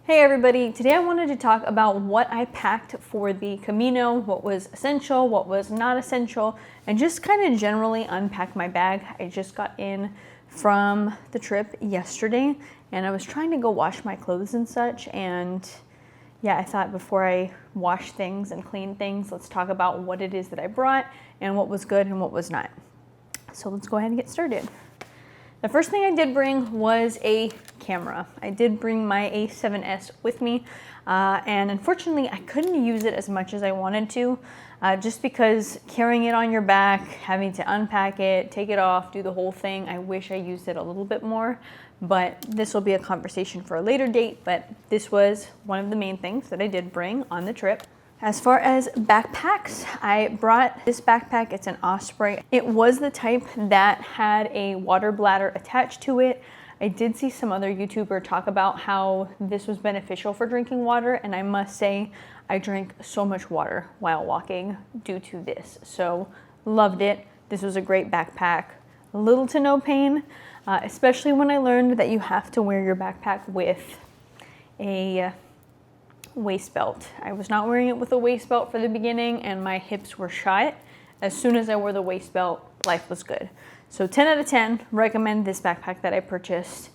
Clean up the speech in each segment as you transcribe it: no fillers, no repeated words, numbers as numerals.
Hey everybody, today I wanted to talk about what I packed for the Camino, what was essential, what was not essential, and just kind of generally unpack my bag. I just got in from the trip yesterday and I was trying to go wash my clothes and such, and yeah, I thought before I wash things and clean things, let's talk about what it is that I brought and what was good and what was not. So let's go ahead and get started. The first thing I did bring was a camera. I did bring my A7S with me, and unfortunately I couldn't use it as much as I wanted to, just because carrying it on your back, having to unpack it, take it off, do the whole thing, I wish I used it a little bit more, but this will be a conversation for a later date, but this was one of the main things that I did bring on the trip. As far as backpacks, I brought this backpack. It's an Osprey. It was the type that had a water bladder attached to it. I did see some other YouTuber talk about how this was beneficial for drinking water, and I must say I drank so much water while walking due to this. So loved it. This was a great backpack. Little to no pain, especially when I learned that you have to wear your backpack with a waist belt. I was not wearing it with a waist belt for the beginning and my hips were shot. As soon as I wore the waist belt, life was good. So 10 out of 10, recommend this backpack that I purchased.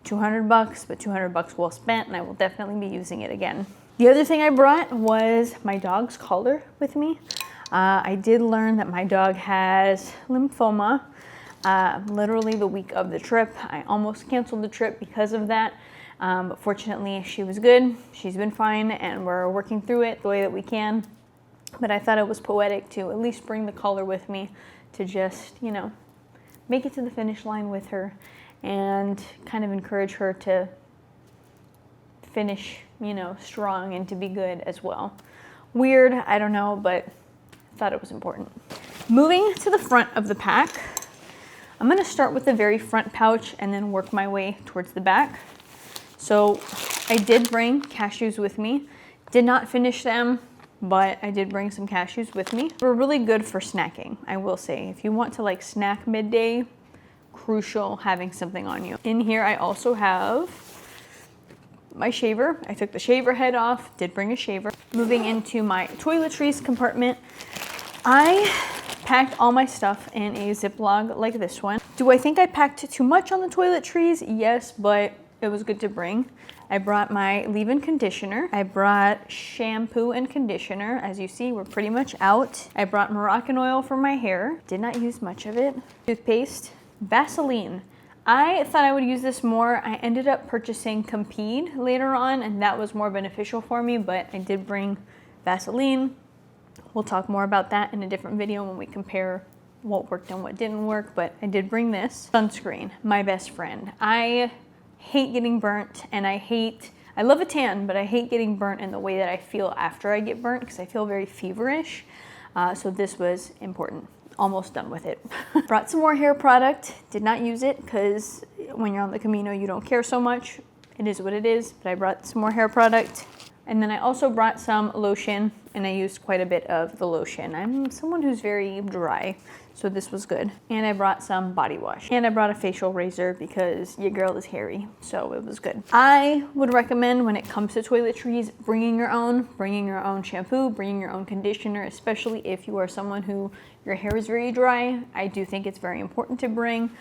$200, but $200 well spent, and I will definitely be using it again. The other thing I brought was my dog's collar with me. I did learn that my dog has lymphoma literally the week of the trip. I almost canceled the trip because of that. But fortunately she was good, she's been fine, and we're working through it the way that we can. But I thought it was poetic to at least bring the collar with me to just, you know, make it to the finish line with her and kind of encourage her to finish, you know, strong and to be good as well. Weird, I don't know, but I thought it was important. Moving to the front of the pack, I'm gonna start with the very front pouch and then work my way towards the back. So I did bring cashews with me. Did not finish them, but I did bring some cashews with me. They're really good for snacking, I will say. If you want to like snack midday, crucial having something on you. In here I also have my shaver. I took the shaver head off, did bring a shaver. Moving into my toiletries compartment, I packed all my stuff in a Ziploc like this one. Do I think I packed too much on the toiletries? Yes, but it was good to bring. I brought my leave-in conditioner. I brought shampoo and conditioner. As you see, we're pretty much out. I brought Moroccan oil for my hair. Did not use much of it. Toothpaste, Vaseline. I thought I would use this more. I ended up purchasing Compeed later on, and that was more beneficial for me, but I did bring Vaseline. We'll talk more about that in a different video when we compare what worked and what didn't work, but I did bring this. Sunscreen, my best friend. I hate getting burnt, and I love a tan, but I hate getting burnt in the way that I feel after I get burnt because I feel very feverish. So this was important. Almost done with it. Brought some more hair product. Did not use it because when you're on the Camino, you don't care so much. It is what it is, but I brought some more hair product. And then I also brought some lotion, and I used quite a bit of the lotion. I'm someone who's very dry, so this was good. And I brought some body wash. And I brought a facial razor because your girl is hairy, so it was good. I would recommend when it comes to toiletries, bringing your own shampoo, bringing your own conditioner, especially if you are someone who your hair is very dry. I do think it's very important to bring.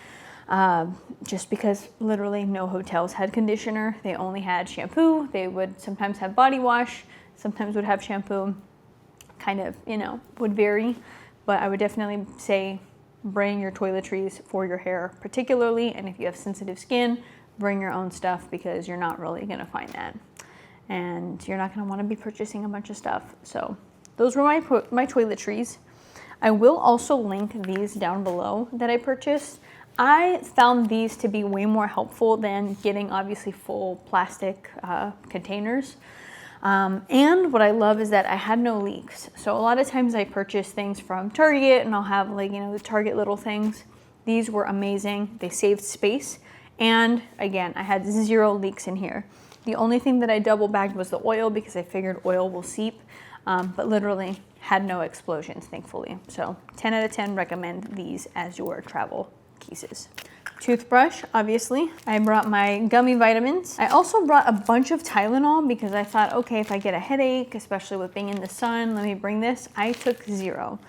Just because literally no hotels had conditioner. They only had shampoo. They would sometimes have body wash, sometimes would have shampoo. Kind of, you know, would vary, but I would definitely say bring your toiletries for your hair particularly, and if you have sensitive skin, bring your own stuff because you're not really gonna find that. And you're not gonna wanna be purchasing a bunch of stuff. So those were my toiletries. I will also link these down below that I purchased. I found these to be way more helpful than getting obviously full plastic containers. And what I love is that I had no leaks. So a lot of times I purchase things from Target and I'll have like, you know, the Target little things. These were amazing. They saved space. And again, I had 0 leaks in here. The only thing that I double bagged was the oil because I figured oil will seep, but literally had no explosions, thankfully. So 10 out of 10 recommend these as your travel cases. Toothbrush, obviously. I brought my gummy vitamins. I also brought a bunch of Tylenol because I thought, okay, if I get a headache, especially with being in the sun, let me bring this. I took 0.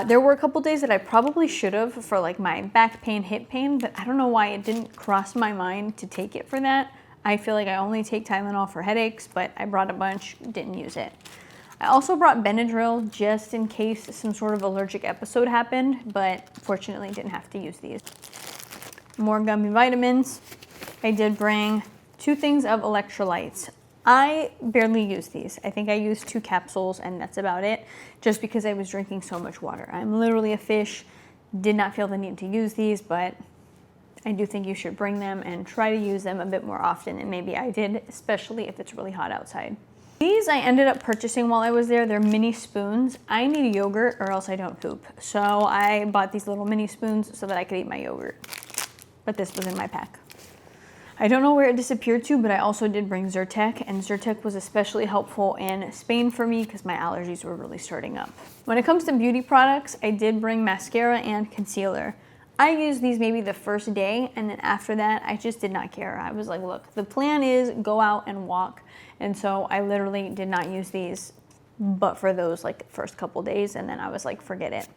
There were a couple days that I probably should have for like my back pain, hip pain, but I don't know why it didn't cross my mind to take it for that. I feel like I only take Tylenol for headaches, but I brought a bunch, didn't use it. I also brought Benadryl just in case some sort of allergic episode happened, but fortunately didn't have to use these. More gummy vitamins. I did bring 2 things of electrolytes. I barely use these. I think I used 2 capsules and that's about it, just because I was drinking so much water. I'm literally a fish, did not feel the need to use these, but I do think you should bring them and try to use them a bit more often, and maybe I did, especially if it's really hot outside. These I ended up purchasing while I was there. They're mini spoons. I need yogurt or else I don't poop. So I bought these little mini spoons so that I could eat my yogurt. But this was in my pack. I don't know where it disappeared to, but I also did bring Zyrtec, and Zyrtec was especially helpful in Spain for me because my allergies were really starting up. When it comes to beauty products, I did bring mascara and concealer. I used these maybe the first day, and then after that, I just did not care. I was like, look, the plan is go out and walk, and so I literally did not use these but for those like first couple days, and then I was like, forget it.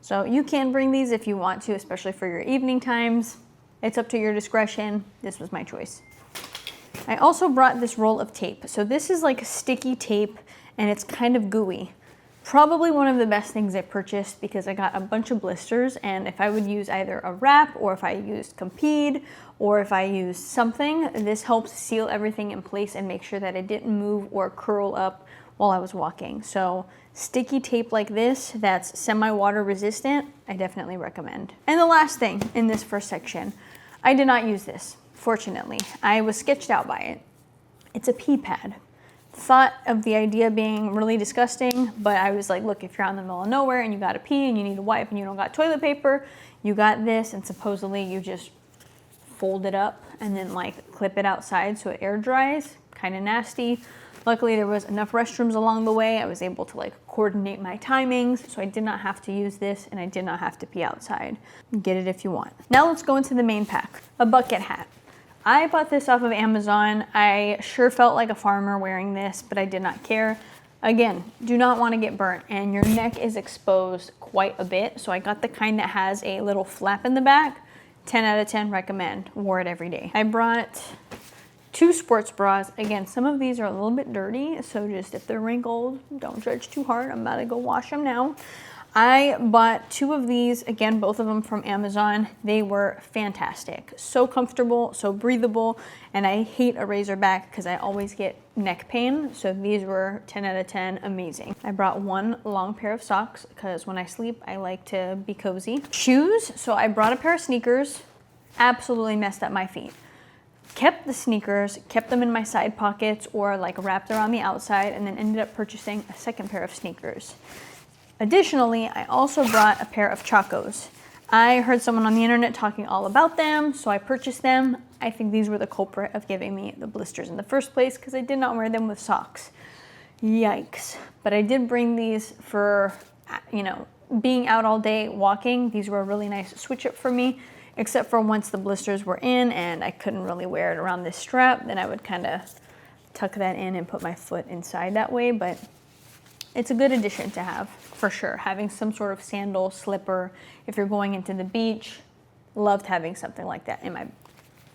So you can bring these if you want to, especially for your evening times. It's up to your discretion. This was my choice. I also brought this roll of tape. So this is like sticky tape and it's kind of gooey. Probably one of the best things I purchased because I got a bunch of blisters, and if I would use either a wrap or if I used Compeed or if I used something, this helps seal everything in place and make sure that it didn't move or curl up while I was walking. So sticky tape like this that's semi-water resistant, I definitely recommend. And the last thing in this first section, I did not use this, fortunately. I was sketched out by it. It's a pee pad. Thought of the idea being really disgusting, but I was like, look, if you're out in the middle of nowhere and you gotta pee and you need a wipe and you don't got toilet paper, you got this, and supposedly you just fold it up and then like clip it outside so it air dries. Kind of nasty. Luckily there was enough restrooms along the way. I was able to like coordinate my timings, so I did not have to use this and I did not have to pee outside. Get it if you want. Now let's go into the main pack. A bucket hat. I bought this off of Amazon. I sure felt like a farmer wearing this, but I did not care. Again, do not want to get burnt, and your neck is exposed quite a bit, so I got the kind that has a little flap in the back. 10 out of 10 recommend. Wore it every day. I brought 2 sports bras. Again, some of these are a little bit dirty, so just if they're wrinkled, don't judge too hard. I'm about to go wash them now. I bought 2 of these, again, both of them from Amazon. They were fantastic. So comfortable, so breathable, and I hate a razor back because I always get neck pain, so these were 10 out of 10, amazing. I brought 1 long pair of socks because when I sleep, I like to be cozy. Shoes, so I brought a pair of sneakers, absolutely messed up my feet. Kept the sneakers, kept them in my side pockets or like wrapped around the outside, and then ended up purchasing a 2nd pair of sneakers. Additionally, I also brought a pair of Chacos. I heard someone on the internet talking all about them, so I purchased them. I think these were the culprit of giving me the blisters in the first place because I did not wear them with socks. Yikes. But I did bring these for, being out all day walking. These were a really nice switch up for me, except for once the blisters were in and I couldn't really wear it around this strap, then I would kind of tuck that in and put my foot inside that way, but it's a good addition to have, for sure. Having some sort of sandal, slipper, if you're going into the beach, loved having something like that in my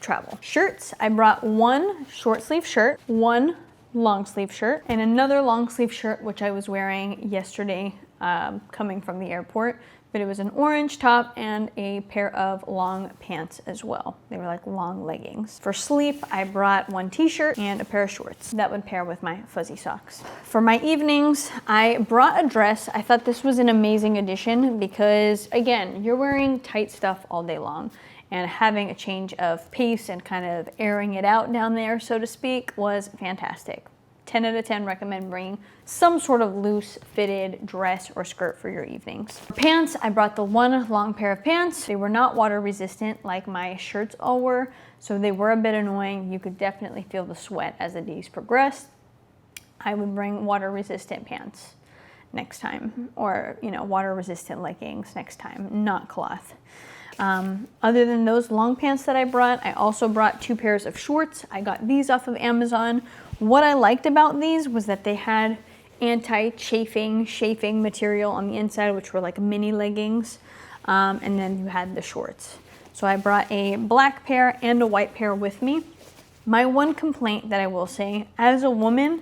travel. Shirts, I brought 1 short sleeve shirt, 1 long sleeve shirt, and another long sleeve shirt, which I was wearing yesterday coming from the airport, but it was an orange top and a pair of long pants as well. They were like long leggings. For sleep, I brought 1 t-shirt and a pair of shorts. That would pair with my fuzzy socks. For my evenings, I brought a dress. I thought this was an amazing addition because, again, you're wearing tight stuff all day long, and having a change of pace and kind of airing it out down there, so to speak, was fantastic. 10 out of 10 recommend bringing some sort of loose fitted dress or skirt for your evenings. For pants, I brought the 1 long pair of pants. They were not water resistant like my shirts all were, so they were a bit annoying. You could definitely feel the sweat as the days progressed. I would bring water resistant pants next time, or water resistant leggings next time, not cloth. Other than those long pants that I brought, I also brought 2 pairs of shorts. I got these off of Amazon. What I liked about these was that they had anti-chafing material on the inside, which were like mini leggings. And then you had the shorts. So I brought a black pair and a white pair with me. My one complaint that I will say, as a woman,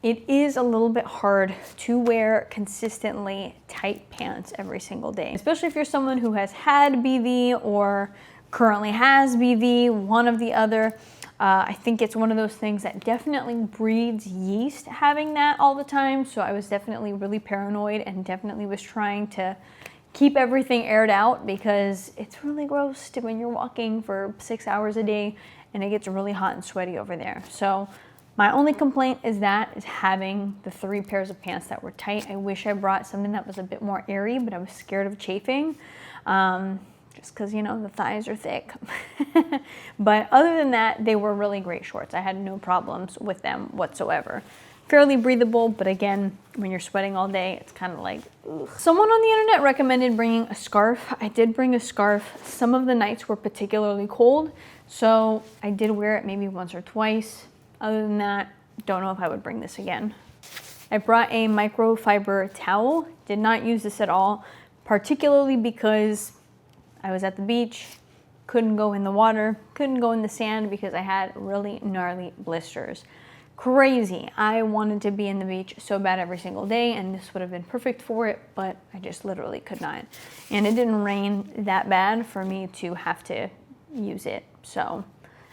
it is a little bit hard to wear consistently tight pants every single day, especially if you're someone who has had BV or currently has BV, one of the other. I think it's one of those things that definitely breeds yeast having that all the time. So I was definitely really paranoid and definitely was trying to keep everything aired out because it's really gross when you're walking for 6 hours a day and it gets really hot and sweaty over there. So my only complaint is having the 3 pairs of pants that were tight. I wish I brought something that was a bit more airy, but I was scared of chafing, just because, you know, the thighs are thick. But other than that, they were really great shorts. I had no problems with them whatsoever. Fairly breathable, but again, when you're sweating all day, it's kind of like, ugh. Someone on the internet recommended bringing a scarf. I did bring a scarf. Some of the nights were particularly cold, so I did wear it maybe once or twice. Other than that, don't know if I would bring this again. I brought a microfiber towel. Did not use this at all, particularly because I was at the beach, couldn't go in the water, couldn't go in the sand because I had really gnarly blisters. Crazy. I wanted to be in the beach so bad every single day, and this would have been perfect for it, but I just literally could not. And it didn't rain that bad for me to have to use it. So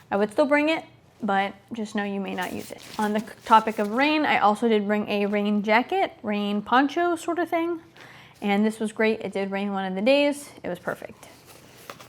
I would still bring it, but just know you may not use it. On the topic of rain, I also did bring a rain jacket, rain poncho sort of thing. And this was great. It did rain one of the days. It was perfect.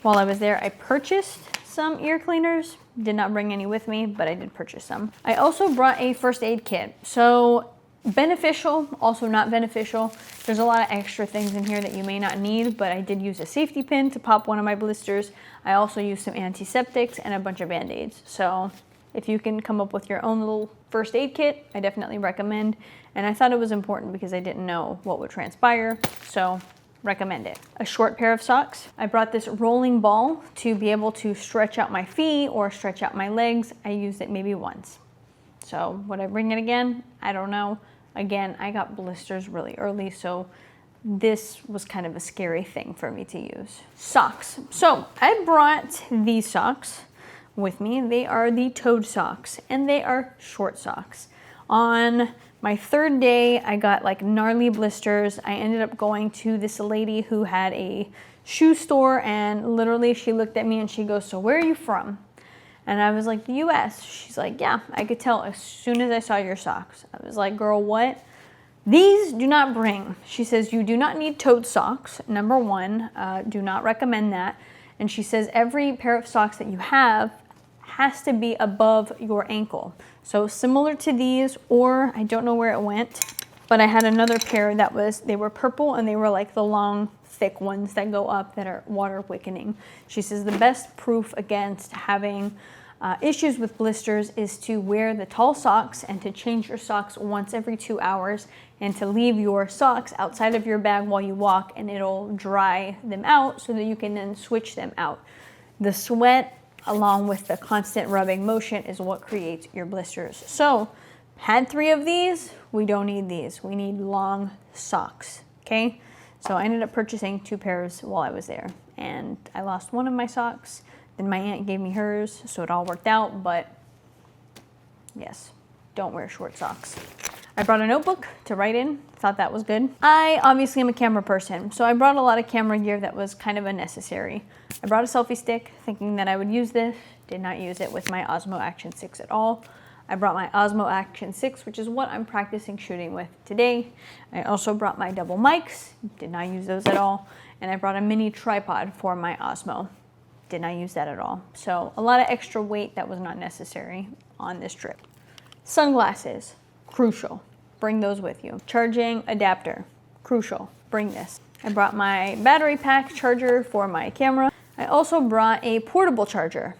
While I was there, I purchased some ear cleaners. Did not bring any with me, but I did purchase some. I also brought a first aid kit. So beneficial, also not beneficial. There's a lot of extra things in here that you may not need, but I did use a safety pin to pop one of my blisters. I also used some antiseptics and a bunch of Band-Aids. So if you can come up with your own little first aid kit, I definitely recommend. And I thought it was important because I didn't know what would transpire, so recommend it. A short pair of socks. I brought this rolling ball to be able to stretch out my feet or stretch out my legs. I used it maybe once. So would I bring it again? I don't know. Again, I got blisters really early, so this was kind of a scary thing for me to use. Socks. So I brought these socks with me. They are the toed socks, and they are short socks. On my 3rd day, I got like gnarly blisters. I ended up going to this lady who had a shoe store, and literally she looked at me and she goes, "So where are you from?" And I was like, "The US." She's like, "Yeah, I could tell as soon as I saw your socks." I was like, "Girl, what? These do not bring." She says, "You do not need toed socks, number 1. Do not recommend that." And she says, "Every pair of socks that you have has to be above your ankle." So similar to these, or I don't know where it went, but I had another pair that they were purple, and they were like the long, thick ones that go up that are water wicking. She says the best proof against having issues with blisters is to wear the tall socks and to change your socks once every 2 hours, and to leave your socks outside of your bag while you walk, and it'll dry them out so that you can then switch them out. The sweat along with the constant rubbing motion is what creates your blisters. So had 3 of these, we don't need these. We need long socks, okay? So I ended up purchasing 2 pairs while I was there, and I lost one of my socks. Then my aunt gave me hers, so it all worked out, but yes, don't wear short socks. I brought a notebook to write in. Thought that was good. I obviously am a camera person, so I brought a lot of camera gear that was kind of unnecessary. I brought a selfie stick thinking that I would use this. Did not use it with my Osmo Action 6 at all. I brought my Osmo Action 6, which is what I'm practicing shooting with today. I also brought my double mics. Did not use those at all. And I brought a mini tripod for my Osmo. Did not use that at all. So a lot of extra weight that was not necessary on this trip. Sunglasses. Crucial. Bring those with you. Charging adapter. Crucial. Bring this. I brought my battery pack charger for my camera. I also brought a portable charger.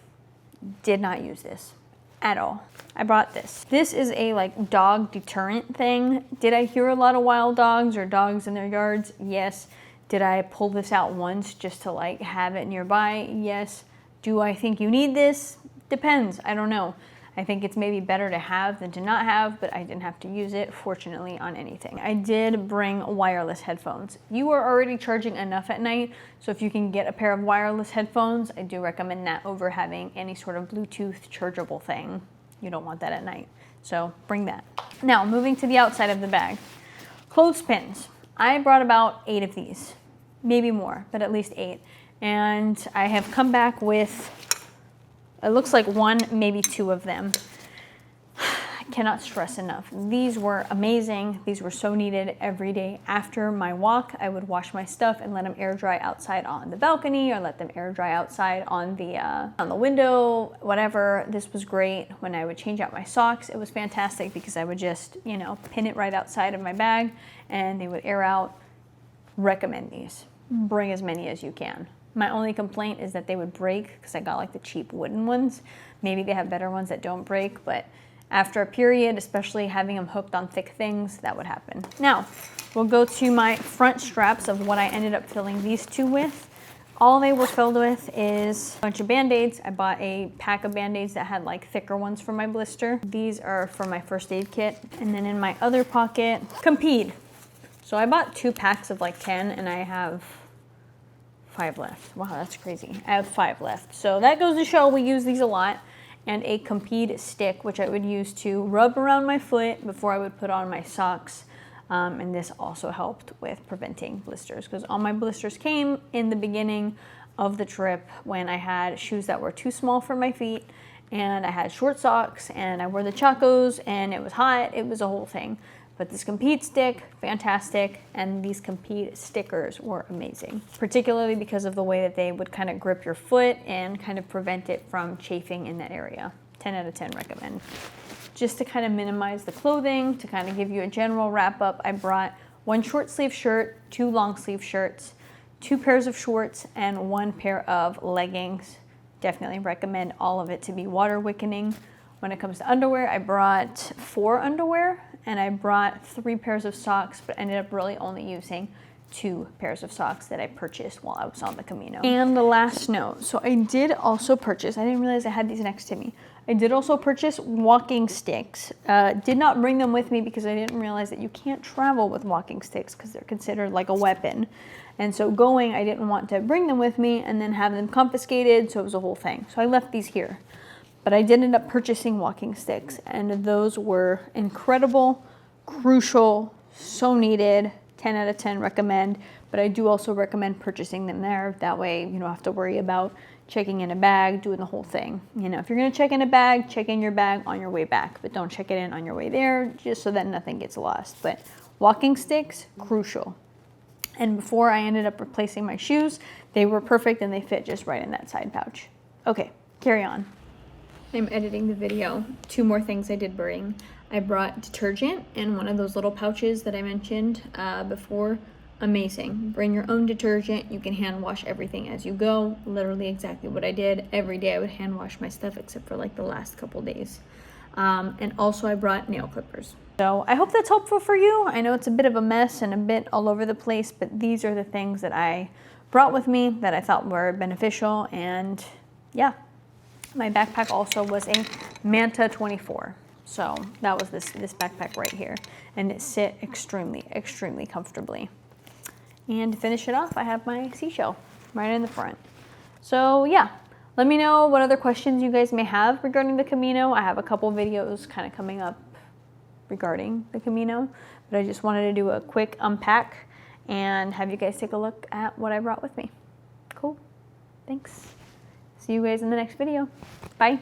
Did not use this at all. I brought this. This is a like dog deterrent thing. Did I hear a lot of wild dogs or dogs in their yards? Yes. Did I pull this out once just to like have it nearby? Yes. Do I think you need this? Depends. I don't know. I think it's maybe better to have than to not have, but I didn't have to use it, fortunately, on anything. I did bring wireless headphones. You are already charging enough at night, so if you can get a pair of wireless headphones, I do recommend that over having any sort of Bluetooth chargeable thing. You don't want that at night, so bring that. Now, moving to the outside of the bag. Clothespins. I brought about 8 of these, maybe more, but at least 8. And I have come back with, it looks like 1, maybe 2 of them. I cannot stress enough. These were amazing. These were so needed. Every day after my walk, I would wash my stuff and let them air dry outside on the balcony, or let them air dry outside on the window, whatever. This was great. When I would change out my socks, it was fantastic because I would just, you know, pin it right outside of my bag and they would air out. Recommend these. Bring as many as you can. My only complaint is that they would break because I got like the cheap wooden ones. Maybe they have better ones that don't break, but after a period, especially having them hooked on thick things, that would happen. Now, we'll go to my front straps of what I ended up filling these 2 with. All they were filled with is a bunch of Band-Aids. I bought a pack of Band-Aids that had like thicker ones for my blister. These are for my first aid kit. And then in my other pocket, Compeed. So I bought 2 packs of like 10 and I have 5 left. Wow, that's crazy. I have 5 left. So that goes to show we use these a lot. And a Compeed stick, which I would use to rub around my foot before I would put on my socks. And this also helped with preventing blisters because all my blisters came in the beginning of the trip when I had shoes that were too small for my feet and I had short socks and I wore the Chacos and it was hot. It was a whole thing. But this Compeed stick, fantastic, and these Compeed stickers were amazing, particularly because of the way that they would kind of grip your foot and kind of prevent it from chafing in that area. 10 out of 10 recommend. Just to kind of minimize the clothing, to kind of give you a general wrap up, I brought 1 short sleeve shirt, 2 long sleeve shirts, 2 pairs of shorts, and 1 pair of leggings. Definitely recommend all of it to be water wicking. When it comes to underwear, I brought 4 underwear and I brought 3 pairs of socks, but ended up really only using 2 pairs of socks that I purchased while I was on the Camino. And the last note, so I did also purchase, I didn't realize I had these next to me. I did also purchase walking sticks. Did not bring them with me because I didn't realize that you can't travel with walking sticks because they're considered like a weapon. And so going, I didn't want to bring them with me and then have them confiscated, so it was a whole thing. So I left these here. But I did end up purchasing walking sticks, and those were incredible, crucial, so needed, 10 out of 10 recommend. But I do also recommend purchasing them there. That way you don't have to worry about checking in a bag, doing the whole thing. You know, if you're gonna check in a bag, check in your bag on your way back, but don't check it in on your way there, just so that nothing gets lost. But walking sticks, crucial. And before I ended up replacing my shoes, they were perfect and they fit just right in that side pouch. Okay, carry on. I'm editing the video. 2 more things I did bring. I brought detergent in one of those little pouches that I mentioned before. Amazing. Bring your own detergent. You can hand wash everything as you go. Literally exactly what I did. Every day I would hand wash my stuff except for like the last couple days. And also I brought nail clippers. So I hope that's helpful for you. I know it's a bit of a mess and a bit all over the place, but these are the things that I brought with me that I thought were beneficial. And yeah. My backpack also was a Manta 24. So that was this backpack right here. And it sit extremely, extremely comfortably. And to finish it off, I have my seashell right in the front. So yeah, let me know what other questions you guys may have regarding the Camino. I have a couple videos kind of coming up regarding the Camino, but I just wanted to do a quick unpack and have you guys take a look at what I brought with me. Cool, thanks. See you guys in the next video. Bye.